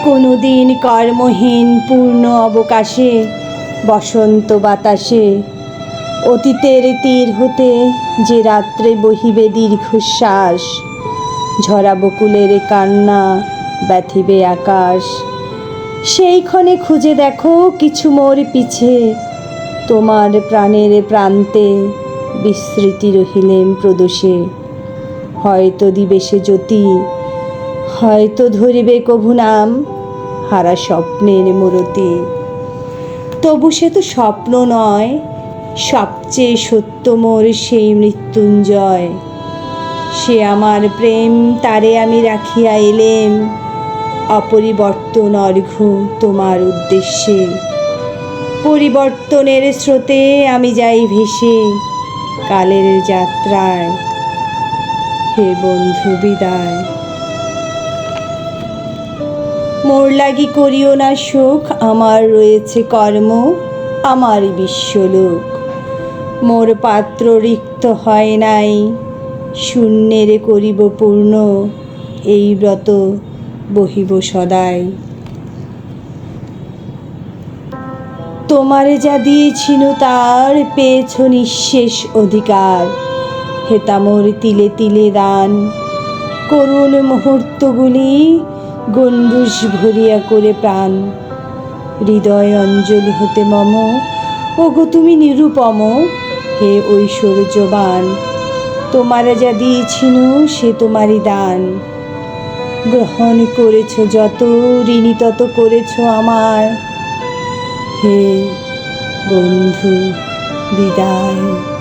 কোনোদিন কর্মহীন পূর্ণ অবকাশে বসন্ত বাতাসে অতীতের তীর হতে যে রাত্রে বহিবে দীর্ঘশ্বাস, ঝরা বকুলের কান্না ব্যথিবে আকাশ। সেইক্ষণে খুঁজে দেখো কিছু মোর পিছে, তোমার প্রাণের প্রান্তে বিস্মৃতি রহিলেম প্রদোষে। হয়তো দিবে সে জ্যোতি, হয়তো ধরিবে কভু নাম, হারা স্বপ্নের মূরতি। তবু সে তো স্বপ্ন নয়, সবচেয়ে সত্য মোর সেই মৃত্যুঞ্জয়। সে আমার প্রেম, তারে আমি রাখিয়া এলেম অপরিবর্তন অর্ঘ্য তোমার উদ্দেশ্যে। পরিবর্তনের স্রোতে আমি যাই ভেসে কালের যাত্রায়। হে বন্ধু বিদায়। মোর লাগি করিও না শোক, আমার রয়েছে কর্ম, আমারই বিশ্বলোক। মোর পাত্র রিক্ত হয় নাই, শূন্যের করিব পূর্ণ, এই ব্রত বহিব সদাই। তোমারে যা দিয়েছিনু তার পেয়েছ নিঃশেষ অধিকার। হেতা মোর তিলে তিলে দান, করুণ মুহূর্তগুলি গণ্ডূষ ভরিয়া করে প্রাণ। হৃদয় অঞ্জলি হতে মম, ওগো তুমি নিরুপম, হে ঐশ্বর্যবান। তোমারে যা দিয়েছিনু সে তোমারই দান। গ্রহণ করেছ যত, ঋণী তত করেছ আমায়। হে বন্ধু বিদায়।